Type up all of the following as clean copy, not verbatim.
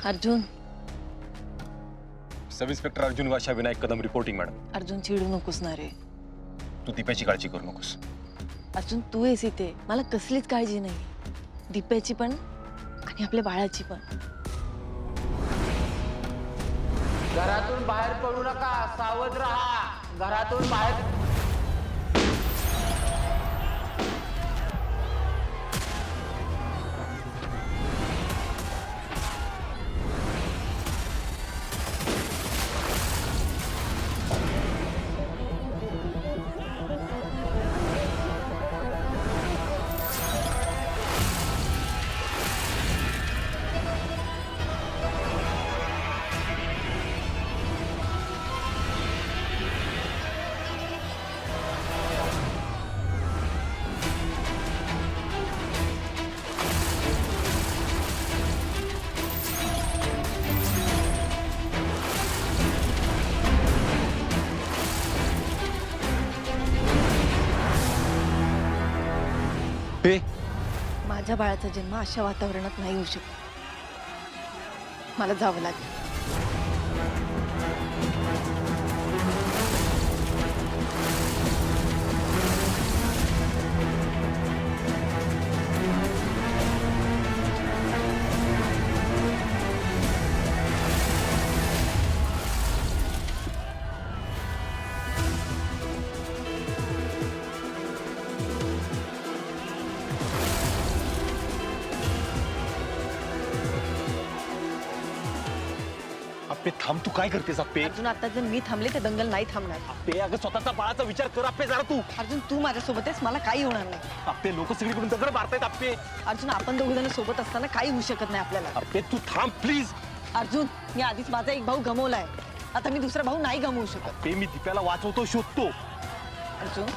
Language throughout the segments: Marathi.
Arjun, sub inspector Arjun Washa Vinayak Kadam reporting madam. Arjun चिडू नकोस ना रे. तू दीप्याची काळजी करू नकोस. अर्जुन तू आहेस इथे, मला कसलीच काळजी नाही. दीप्याची पण आणि आपल्या बाळाची पण. घरातून बाहेर पडू नका, सावध राहा. घरातून बाहेर माझ्या बाळाचा जन्म अशा वातावरणात नाही होऊ शकत. मला जावं लागेल. अप्पे थांब, तू काय करतेस अप्पे? अर्जुन, आता जर मी थांबले तर दंगल नाही थांबणार. अप्पे अगं स्वतःचा बाळाचा विचार कर अप्पे जरा तू. अर्जुन, तू माझ्यासोबत आहेस, मला काही होणार नाही. अप्पे लोक सगळीकडून दगड मारतायत अप्पे. अर्जुन, आपण दोघ जण सोबत असताना काही होऊ शकत नाही आपल्याला. अप्पे तू थांब प्लीज. अर्जुन, मी आधीच माझा एक भाऊ गमावलाय. आता मी दुसरा भाऊ नाही गमवू शकत. अप्पे मी दीप्याला वाचवतो, शोधतो. अर्जुन,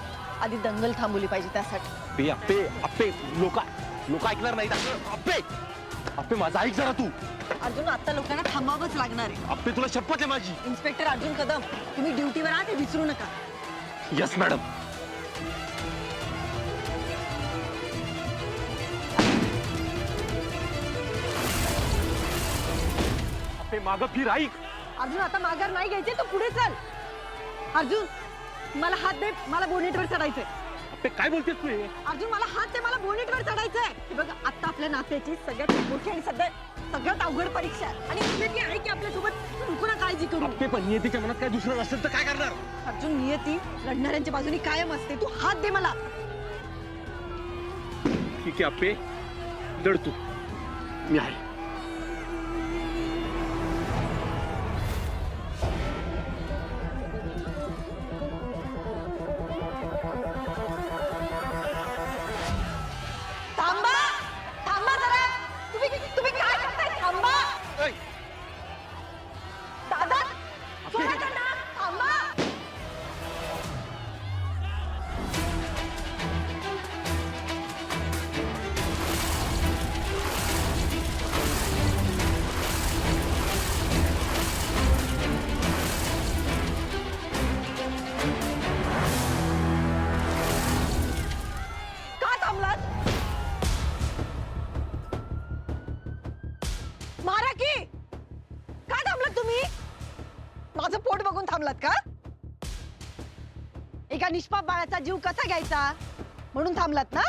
आधी दंगल थांबवली पाहिजे त्यासाठी. अप्पे अप्पे अप्पे लोक ऐकणार नाहीत. अप्पे अप्पे माझं ऐक जरा तू. अर्जुन, आता लोकांना थांबावंच लागणार आहे. अप्पे तुला शपथ आहे माझी. इन्स्पेक्टर अर्जुन कदम, तुम्ही ड्युटीवर आहात हे विसरू नका. Yes madam. अप्पे मागं फिर, ऐक. अर्जुन, आता माघार नाही घ्यायचे तर पुढे चल. अर्जुन, मला हात दे, मला बोनेटवर चढायचंय. अप्पे काय बोलतेस तू हे? अर्जुन, मला हात दे, मला बोनेटवर चढायचंय. हे बघ, आता आपल्या नात्याची सगळ्यात मोठी आणि सगळ्यात अवघड परीक्षा आहे. आणि नियती आहे की आपल्यासोबत. तू नको ना काळजी करू. अप्पे पण नियतीच्या मनात काय दुसरं असेल तर काय करणार? अर्जुन, नियती लढणाऱ्यांच्या बाजूने कायम असते. तू हात दे मला. ठीक आहे अप्पे, लढ तू, मी आहे. थांबा, थांबा जरा. तुम्ही काय करताय? थांबा. दादा, सोडा त्यांना. थांबा. का थांबलात? मारा की. का थांबलात तुम्ही? माझं पोट बघून थांबलात का? एका निष्पाप बाळाचा जीव कसा घ्यायचा म्हणून थांबलात ना?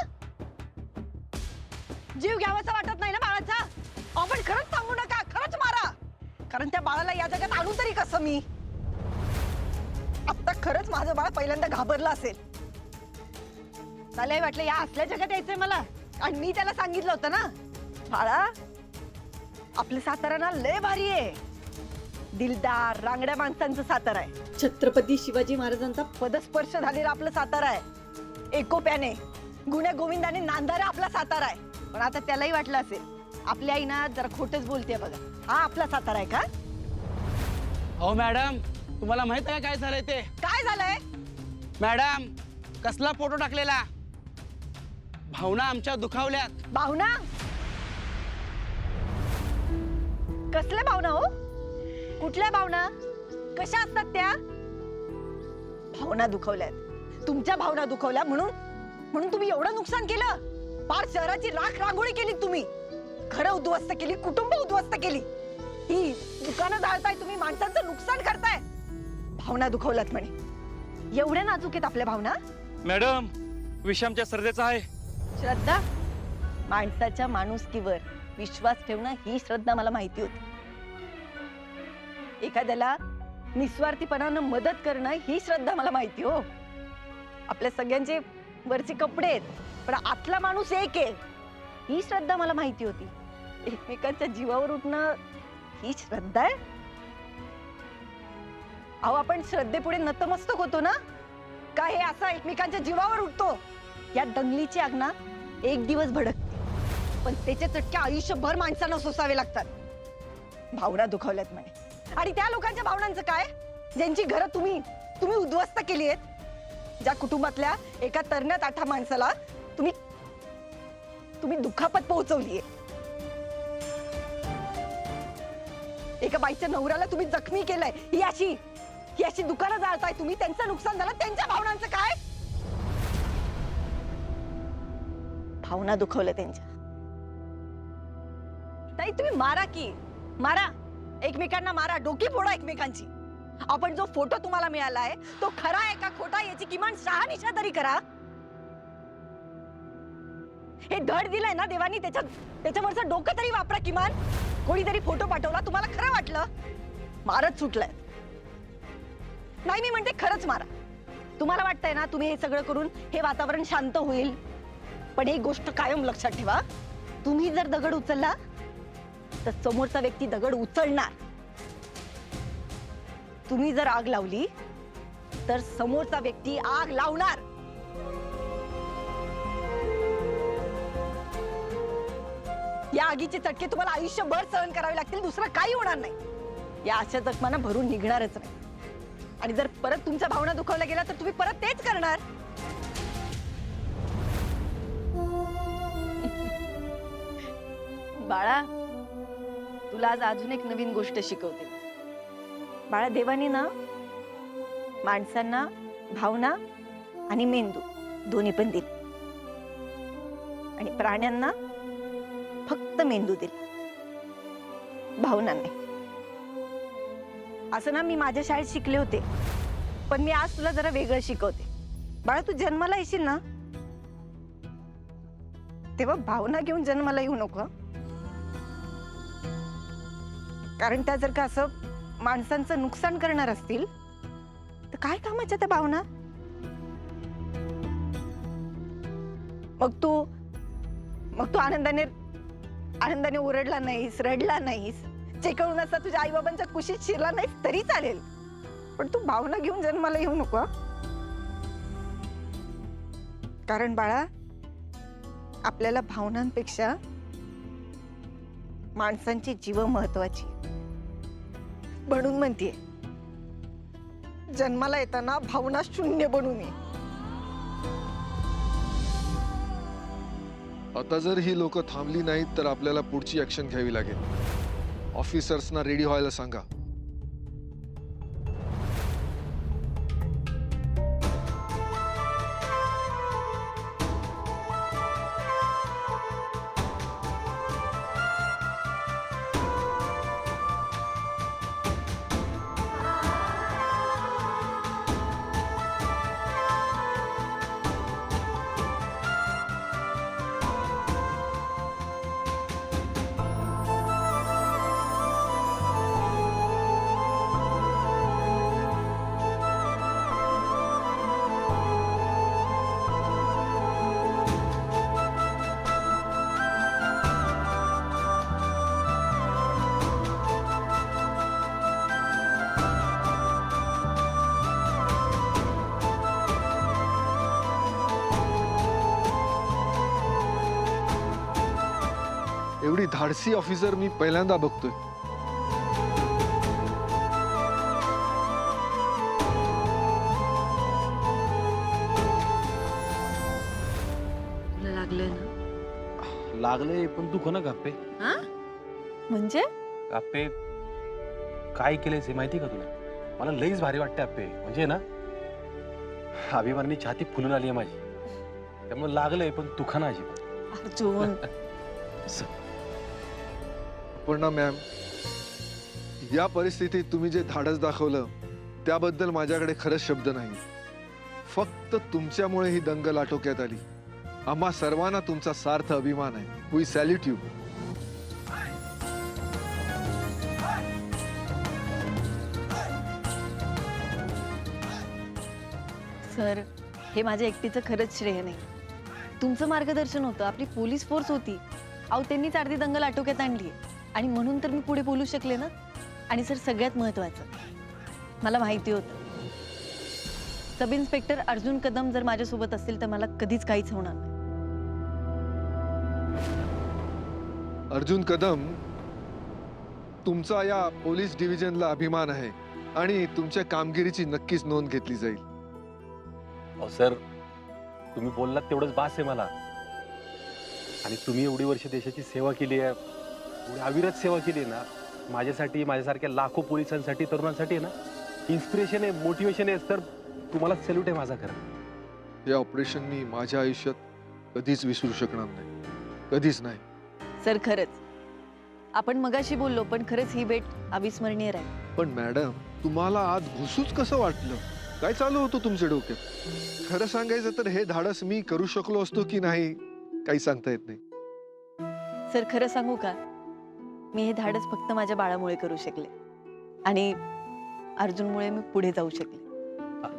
जीव घ्यावासा वाटत नाही ना बाळाचा? आपण खरंच थांबू नका, खरंच मारा. कारण त्या बाळाला या जगात आणू तरी कसं मी? आता खरंच माझं बाळ पहिल्यांदा घाबरलं असेल. त्यालाही वाटलं या असल्या जगात यायचंय मला. आणि मी त्याला सांगितलं होतं ना, बाळा आपलं सातारा ना लय भारी आहे. दिलदार रांगड्या माणसांचं सातारा आहे. छत्रपती शिवाजी महाराजांचा पदस्पर्श झालेला आपलं सातारा आहे. एकोप्याने गुण्या गोविंदाने नांदारा आपला सातारा आहे. पण आता त्यालाही वाटलं असेल आपल्या आई ना जरा खोटच बोलते बघा. हा आपला सातारा आहे का? अहो मॅडम, तुम्हाला माहित आहे काय झालंय ते? काय झालंय? मॅडम, कसला फोटो टाकलेला? भावना आमच्या दुखावल्यात. भावना? कसल्या भावना हो? कुठल्या भावना? कशा असतात त्या? भावना दुखवल्यात. तुमच्या भावना दुखवल्या म्हणून तुम्ही एवढं नुकसान केलं? पार शहराची राख रांगोळी केली तुम्ही. घरं उद्ध्वस्त केली, कुटुंब उद्ध्वस्त केली. ही दुकानं जाळताय तुम्ही, माणसांचं नुकसान करताय. भावना दुखवल्यात म्हणे. एवढ्या नाजूक आहेत आपल्या भावना. मॅडम विषामच्या सर्देचा आहे. श्रद्धा, माणसाच्या माणुसकीवर विश्वास ठेवणं ही श्रद्धा मला माहिती होती. एखाद्याला निस्वार्थीपणानं मदत करणं ही श्रद्धा मला माहिती हो. आपल्या सगळ्यांचे वरचे कपडे आहेत, पण आतला माणूस एक आहे ही श्रद्धा मला माहिती होती. एकमेकांच्या जीवावर उठणं ही श्रद्धा आहे. अहो, आपण श्रद्धेपुढे नतमस्तक होतो ना, का हे असं एकमेकांच्या जीवावर उठतो? या दंगलीची आग ना एक दिवस भडकते, पण त्याचे चटके आयुष्यभर माणसांना सोसावे लागतात. भावना दुखावल्यात म्हणे. आणि त्या लोकांच्या भावनांचं काय, ज्यांची घरं तुम्ही उद्ध्वस्त केली आहेत, ज्या कुटुंबातल्या एका तरण्या ताठा माणसाला तुम्ही दुखापत पोहोचवलीये, एका बाईच्या नवऱ्याला तुम्ही जखमी केलंय, ही अशी दुकानं जाळताय तुम्ही. त्यांचं नुकसान झालं, त्यांच्या भावनांचं काय? भावना दुखवल्या त्यांच्या. ताई, तुम्ही मारा की मारा, एकमेकांना मारा, डोकी फोडा एकमेकांची. आपण जो फोटो तुम्हाला मिळालाय तो खरा आहे का खोटा याची किमान शहानिशा तरी करा. हे धड दिलंय ना देवानी, त्याच्यावरचं डोकं तरी वापरा किमान. कोणीतरी फोटो पाठवला, तुम्हाला खरं वाटलं, मारत सुटलंय. नाही, मी म्हणते खरंच मारा. तुम्हाला वाटतंय ना तुम्ही हे सगळं करून हे वातावरण शांत होईल, पण एक गोष्ट कायम लक्षात ठेवा, तुम्ही जर दगड उचलला तर समोरचा व्यक्ती दगड उचलणार. तुम्ही जर आग लावली तर समोरचा व्यक्ती आग लावणार. या आगीचे चटके तुम्हाला आयुष्यभर सहन करावे लागतील, दुसरं काही होणार नाही. या अशा जखमांना भरून निघणारच नाही. आणि जर परत तुमच्या भावना दुखावल्या गेल्या तर तुम्ही परत तेच करणार. बाळा, तुला आज अजून एक नवीन गोष्ट शिकवते. बाळा, देवानी ना माणसांना भावना आणि मेंदू दोन्ही पण दिले, आणि प्राण्यांना फक्त मेंदू दिला, भावना नाही. असं ना मी माझ्या शाळेत शिकले होते, पण मी आज तुला जरा वेगळं शिकवते. बाळा, तू जन्माला येशील ना तेव्हा भावना घेऊन जन्माला येऊ नको. कारण त्या जर का असं माणसांचं नुकसान करणार असतील तर काय कामाच्या त्या भावना? मग तू आनंदाने ओरडला नाहीस, रडला नाहीस, चेकळून असता तुझ्या आई बाबांच्या कुशीत शिरला नाहीस तरी चालेल, पण तू भावना घेऊन जन्माला येऊ नको. कारण बाळा, आपल्याला भावनांपेक्षा माणसांची जीव महत्वाची. म्हणून म्हणते, जन्माला येताना भावना शून्य बनू नये. आता जर ही लोक थांबली नाहीत तर आपल्याला पुढची ऍक्शन घ्यावी लागेल. ऑफिसर्सना रेडी व्हायला सांगा. एवढी धाडसी ऑफिसर मी पहिल्यांदा बघतोय. तुला लागलंय ना? लागले पण दुख ना गप्पे. म्हणजे गप्पे काय केलंयस हे माहिती का तुला? मला लईच भारी वाटते अप्पे. म्हणजे ना अभिमानाने छाती फुलून आली आहे माझी, त्यामुळे लागलंय पण दुखा अजिबात. अर्जुन, अपर्णा मॅम, या परिस्थितीत तुम्ही जे धाडस दाखवलं त्याबद्दल माझ्याकडे खरंच शब्द नाही. फक्त तुमच्यामुळे ही दंगल आटोक्यात आली. आम्हा सर्वांना तुमचा सार्थ अभिमान आहे. We salute you. सर, हे माझ्या एकटीचं खरंच श्रेय नाही. तुमचं मार्गदर्शन होतं, आपली पोलीस फोर्स होती. अहो, त्यांनीच अर्धी दंगल आटोक्यात आणली आणि म्हणून तर मी पुढे बोलू शकले ना. आणि सर, सगळ्यात महत्वाचं, मला माहिती होतं सब इन्स्पेक्टर अर्जुन कदम जर माझ्यासोबत असतील तर मला कधीच काहीच होणार नाही. अर्जुन कदम, तुमचा या पोलीस डिव्हिजनला अभिमान आहे आणि तुमच्या कामगिरीची नक्कीच नोंद घेतली जाईल. अहो सर, तुम्ही बोललात तेवढंच बास आहे मला. आणि तुम्ही एवढी वर्ष देशाची सेवा केली आहे, एवढी अविरत सेवा केली आहे ना, माझ्यासाठी, माझ्यासारख्या लाखो पोलिसांसाठी, तरुणांसाठी आहे ना, इन्स्पिरेशन आहे, मोटिवेशन आहे. तर तुम्हाला सॅल्यूट आहे माझा खरं. हे ऑपरेशन मी माझ्या आयुष्यात कधीच विसरू शकणार नाही, कधीच नाही. सर, खरंच आपण मगाशी बोललो, पण खरंच ही भेट अविस्मरणीय राहील. पण मॅडम, तुम्हाला आज घुसूच कसं वाटलं? काय चालू होतं तुमच्या डोक्यात? खरं सांगायचं तर हे धाडस मी करू शकलो असतो की नाही काही सांगता येत नाही. सर, खरं सांगू का, मी हे धाडस फक्त माझ्या बाळामुळे करू शकले आणि अर्जुनमुळे मी पुढे जाऊ शकले.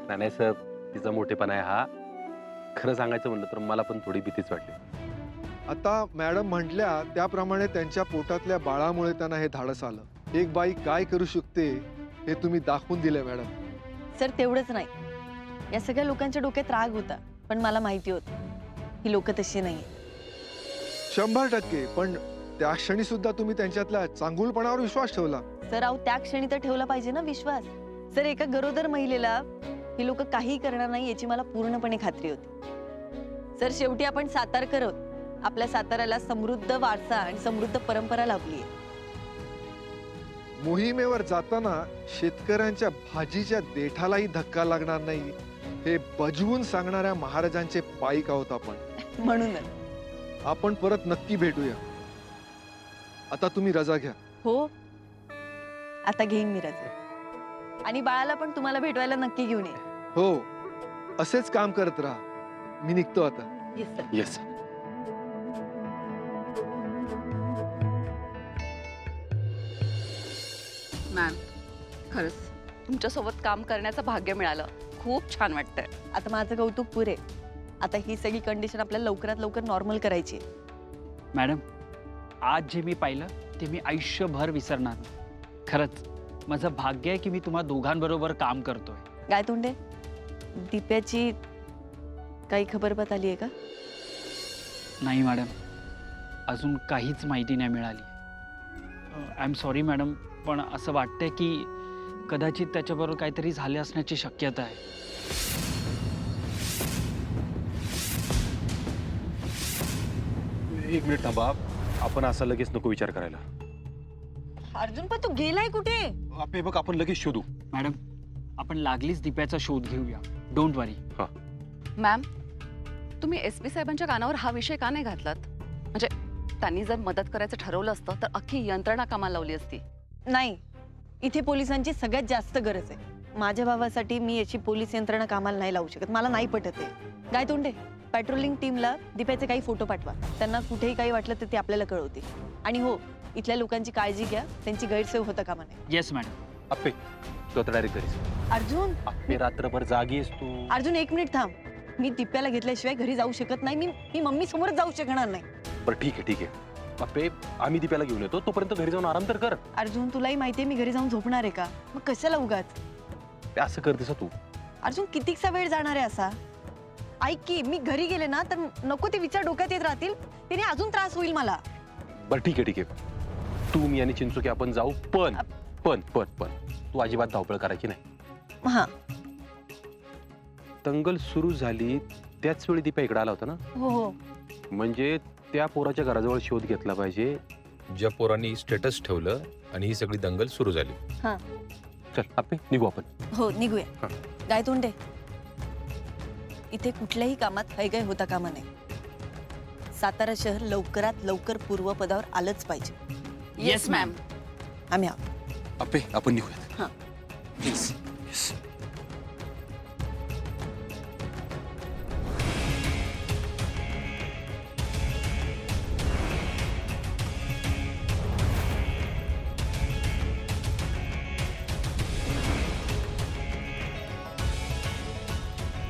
नाही सर, तिचा मोठेपणा आहे हा. खरं सांगायचं म्हणलं तर मला पण थोडी भीतीच वाटली. आता मॅडम म्हटल्या त्याप्रमाणे त्यांच्या पोटातल्या बाळामुळे त्यांना हे धाडस आलं. एक बाई काय करू शकते हे तुम्ही दाखवून दिलंय मॅडम. सर, तेवढंच नाही, या सगळ्या लोकांच्या डोक्यात राग होता, पण मला माहिती होतं ही लोक तशी नाही. 100%. पण त्या क्षणी सुद्धा तुम्ही त्यांच्यातल्या चांगुलपणावर विश्वास ठेवला. सर, अहो, त्या क्षणी तर ठेवला पाहिजे ना विश्वास. सर, एका गरोदर महिलेला ही लोक काही करणार नाही याची मला पूर्णपणे खात्री होती. सर, शेवटी आपण सातारकर आहोत. आपल्या साताऱ्याला समृद्ध वारसा आणि समृद्ध परंपरा लाभली आहे. मोहिमेवर जाताना शेतकऱ्यांच्या भाजीच्या देठालाही धक्का लागणार नाही हे बजवून सांगणाऱ्या महाराजांचे पाईक आहोत आपण. म्हणूनच आपण परत नक्की भेटूया. आता तुम्ही रजा घ्या. हो, आता घेईन मी रजा. आणि बाळाला पण तुम्हाला भेटवायला नक्की घेऊन ये. हो, असेच काम करत राहा. मी निघतो आता. Yes sir. येस. मॅम, खरंच तुमच्यासोबत काम करण्याचं भाग्य मिळालं. खूप छान वाटतंय. आता माझं कौतुक पुरे. आता ही सगळी कंडिशन आपल्याला लवकरात लवकर नॉर्मल करायची आहे. मॅडम, आज जे मी पाहिलं ते मी आयुष्यभर विसरणार नाही. खरंच माझं भाग्य आहे की मी तुम्हा दोघांबरोबर काम करतोय. गायतोंडे, दिप्याची काही खबरबात आली आहे का? नाही मॅडम, अजून काहीच माहिती नाही मिळाली. आय एम सॉरी मॅडम, पण असं वाटतंय की कदाचित त्याच्याबरोबर काहीतरी झाले असण्याची शक्यता आहे. एक मिनिट थांबा. आपण असा लगेच नको विचार करायला. अर्जुन, पण तू गेलाय कुठे? आपे बघ, आपण लगेच शोधू. मॅडम, आपण लागलीच दिप्याचा शोध घेऊया. Don't worry. मॅम, तुम्ही SP साहेबांच्या कानावर हा विषय का नाही घातलात? म्हणजे त्यांनी जर मदत करायचं ठरवलं असतं तर अख्खी यंत्रणा कामाला लावली असती. नाही, इथे पोलिसांची सगळ्यात जास्त गरज आहे. माझ्या भावासाठी मी याची पोलीस यंत्रणा कामाला नाही लावू शकत. मला नाही पटत आहे. गायतोंडे, पेट्रोलिंग टीमला दिप्याचे काही फोटो पाठवा. त्यांना कुठेही काही वाटलं तर ते आपल्याला कळवतील. आणि हो, इथल्या लोकांची काळजी घ्या, त्यांची गैरसोय होता कामा नये. Yes madam. आपे, तू आता डायरेक्ट घरीच. अर्जुन, आपे, रात्रभर जागी आहेस तू. अर्जुन, एक मिनिट थांब. मी दिप्याला घेतल्याशिवाय घरी जाऊ शकत नाही. मी मम्मी समोरच जाऊ शकणार नाही. बरं, ठीक आहे, ठीक आहे. आपे, आम्ही दीप्याला घेऊन येतो. तोपर्यंत घरी जाऊन आराम तर कर. अर्जुन, तुलाही माहितीये मी घरी जाऊन झोपणार आहे का? मग कशाला उगाच? ते असं करतेस तू. अर्जुन, कितीकसा वेळ जाणार आहे असा? ऐक की, मी घरी गेले ना तर नको ते विचार डोक्यात येत राहतील. त्याने अजून त्रास होईल मला. बरं, ठीक आहे, ठीक आहे. तू, मी आणि चिंचुके आपण जाऊ. पण पण पण पण तू अजिबात धावपळ करायची नाही. हा, दंगल सुरू झाली त्याच वेळी दीपा इकडे आला होता ना. हो हो. म्हणजे त्या पोराच्या घराजवळ शोध घेतला पाहिजे ज्या पोरांनी स्टेटस ठेवलं आणि ही सगळी दंगल सुरू झाली. हा, चल आपे, निघू आपण. हो, निघूया. हा. गायतोंडे, इथे कुठल्याही कामात हयगय होता कामा नये. सातारा शहर लवकरात लवकर पूर्वपदावर आलंच पाहिजे. Yes ma'am. आम्ही आहोत. आपे आपण निघूयात. हा. Yes.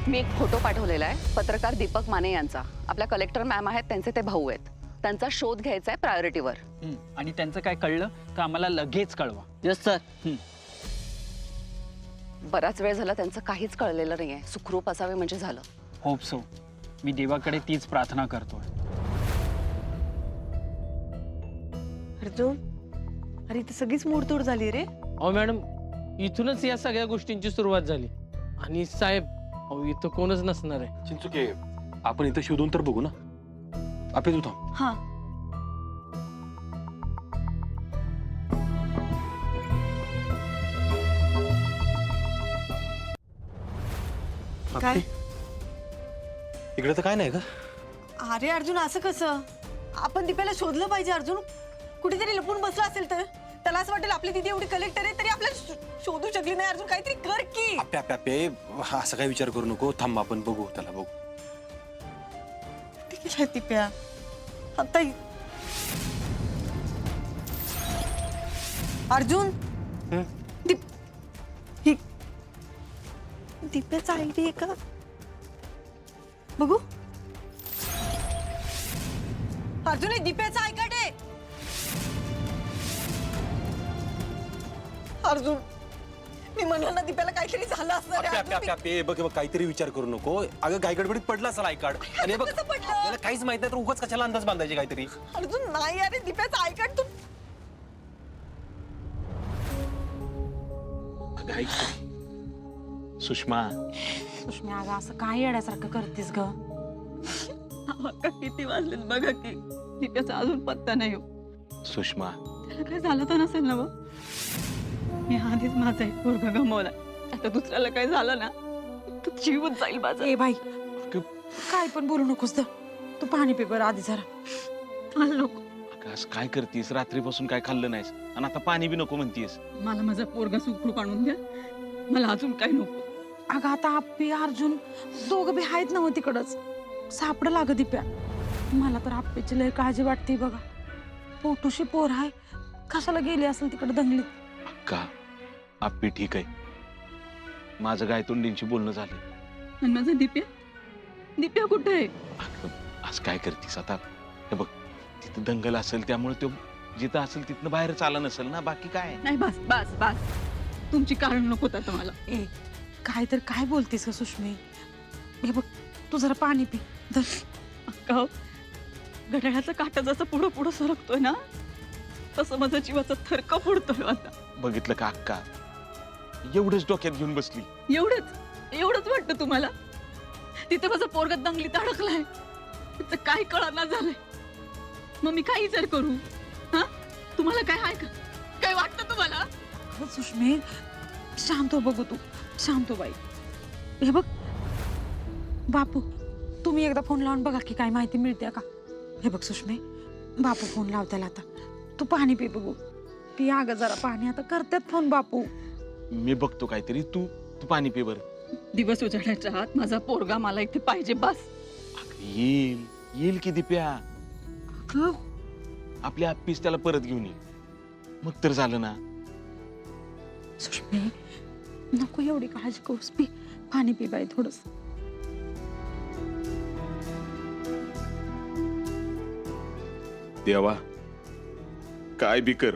मी एक फोटो पाठवलेला आहे पत्रकार दीपक माने यांचा. आपल्या कलेक्टर मॅम आहेत, त्यांचे ते भाऊ आहेत. त्यांचा शोध घ्यायचा आहे प्रायोरिटीवर. आणि त्यांचं काय कळलं तर आम्हाला लगेच कळवा. Yes sir. बराच वेळ झाला त्यांचं काहीच कळलेलं नाहीये. सुखरूप असावे म्हणजे झालं. Hope so. मी देवाकडे तीच प्रार्थना करतोय. अर्जुन, अरे इथे सगळीच मोडतोड झाली रे. अहो मॅडम, इथूनच या सगळ्या गोष्टींची सुरुवात झाली. आणि साहेब, अहो इथं कोणच नसणार आहे. चिंचुके, आपण इथं शोधून तर बघू ना. आपे तू थांब. हा. काय? इकडे तर काय नाही का? अरे अर्जुन, असं कसं? आपण दीपाला शोधलं पाहिजे अर्जुन. कुठेतरी लपून बसला असेल तर त्याला असं वाटेल आपली दिदी एवढी कलेक्टर आहे तरी आपल्याला शोधू शकली नाही. अर्जुन, काहीतरी कर की. आपे आपे आपे असं काय विचार करू नको. थांब, आपण बघू त्याला. बघू. ठीक आहे दीप्या. आता अर्जुन, ही दीप्याचा आयडी आहे का? बघू. अर्जुन, हे दीप्याचा आय कार्ड आहे. अर्जुन, मी म्हणलं ना दीप्याला काहीतरी झालं असणार आहे. आपे आपे आपे बघ बघ, काहीतरी विचार करू नको. अगं काय गडबडीत पडला असेल आय कार्ड. आणि हे बघ, कसं पडलं? आपल्याला काहीच माहित नाही तर उगाच कशाला अंदाज बांधायचे काहीतरी. अर्जुन, नाही अरे दीप्याचा आय कार्ड तू. सुषमा, सुष्म्या, अगं असं काय येड्यासारखं करतेस ग? किती वाजलेत बघा की. दीप्याचा अजून पत्ता नाही. सुषमा, त्याला काय झालं तर नसेल ना? मी आधीच माझा एक पोरगा गमावला. आता दुसऱ्याला काय झालं ना तर जीवच जाईल माझा. ए बाई, काय पण बोलू नकोस. तू पाणी पे बरं आधी जरा. मला नको. अगं असं काय करतीस? रात्रीपासून काय खाल्लं नाहीस आणि आता पाणी बी नको म्हणतीस. मला माझा पोरगा सुखरूप आणून द्या. मला अजून काय नको. अगं आता आप्पी अर्जुन दोघं बी आहेत ना तिकडच. सापड लाग दिप्या. मला तर आप्पीची लय काळजी वाटते बघा. पोटूशी पोर आहे, कशाला गेली असेल तिकडे दंगलीत. का आप्पी ठीक आहे? माझं गायतोंडींशी बोलणं झालं. आणि माझा दिप्या कुठे आहे? अगं असं काय करतीस आता? हे बघ, तिथं दंगल असेल त्यामुळे तो जिथं असेल तिथनं बाहेरच आला नसेल ना. बाकी काय नाही, बस बस बस. तुमची कारण नकोत आता मला. ए काय तर काय बोलतेस ग सुष्मी? हे बघ, तू जरा पाणी पी. अक्का, घड्याळाचा काटा जसं पुढं पुढं सरकतोय ना तसं माझा जीवाचा थरका फोडतोय आता. बघितलं का अक्का? एवढंच डोक्यात घेऊन बसली. एवढंच वाटतं तुम्हाला? तिथे माझा पोरगा दंगलीत अडकलाय. तिथं काय कळना झालंय. मग मी काय विचार करू? हा, तुम्हाला काय आहे का? काय वाटतं तुम्हाला? अगं सुष्मी, शांत हो. बघू तू शांत हो बाई. हे बघ बापू, तुम्ही एकदा फोन लावून बघा की काय माहिती मिळते का. हे बघ सुष्मी, बापू फोन लावताला आता. तू पाणी पी. बघू पी अगं जरा पाणी. आता करतात फोन बापू. मी बघतो काहीतरी. तू तू पाणी पी बरं. दिवस उजाडायच्या आत माझा पोरगा मला इथे पाहिजे बस. येईल येईल की दिप्या. अगं आपल्या आप्पीस त्याला परत घेऊन ये. मग तर झालं ना. सुष्मी, नको एवढी काळजी करूस. पी पाणी पी बाई थोडस. देवा, काय बी कर,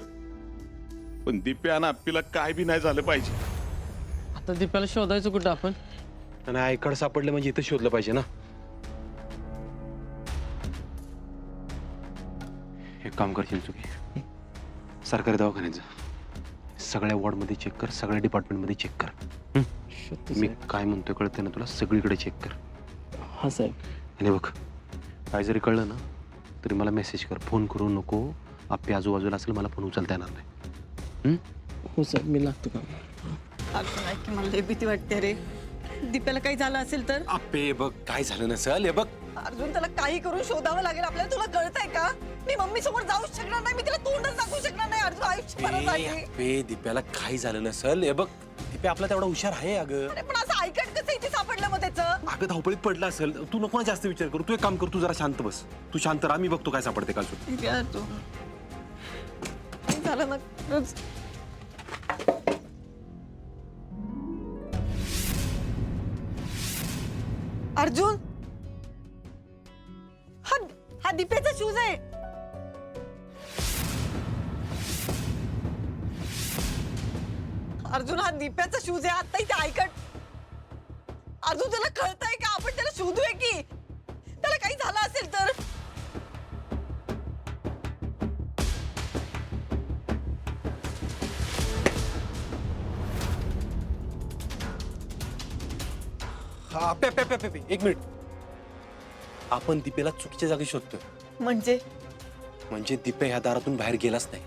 पण दिप्या आणि आप्पीला काय बी नाही झालं पाहिजे. आता दीपाला शोधायचं कुठं आपण? आणि आय कार्ड सापडलं म्हणजे इथं शोधलं पाहिजे ना. एक काम कर चिंचुकी, सरकारी दवाखान्यात जा. सगळ्या वॉर्डमध्ये चेक कर, सगळ्या डिपार्टमेंटमध्ये चेक कर. मी काय म्हणतोय कळतंय ना तुला? सगळीकडे चेक कर. हा साहेब. आणि बघ, काय जरी कळलं ना तरी मला मेसेज कर. फोन करू नको. आप्पी आजूबाजूला असेल, मला फोन उचलता येणार नाही. हो साहेब, मी लागतो का? अर्जुन, ऐक की, मला लई भीती वाटते रे. दीप्याला काही झालं असेल तर? आप्पे बघ, काय झालं नसेल. हे बघ अर्जुन, त्याला काही करून शोधावं लागेल आपल्याला. तुला कळतंय का? मी मम्मी समोर जाऊच शकणार नाही. मी तिला तोंडच दाखवू शकणार नाही. अर्जुन, आयुष्य परत आली. दिप्याला काही झालं नसल. हे बघ दिप्या आपला तेवढा हुशार आहे अगं. अरे पण असं ऐकत कसं इथे सापडलं मग त्याचं? अगं धावपळीत पडला असेल. तू नको ना जास्त विचार करू. तू एक काम कर, तू जरा शांत बस. तू शांत राहा, मी बघतो काय सापडते काल. झालं ना खरंच. अर्जुन, हा दीपेचा शूज आहे. अर्जुन, हा दीप्याचा शूज आहे. आता इथे ऐकत. अर्जुन, तुला कळतंय का? आपण त्याला शोधूया की. त्याला काही झालं असेल तर. एक मिनिट. आपण दिपेला चुकीच्या जागी शोधतोय. म्हणजे म्हणजे दिपे ह्या दारातून बाहेर गेलाच नाही.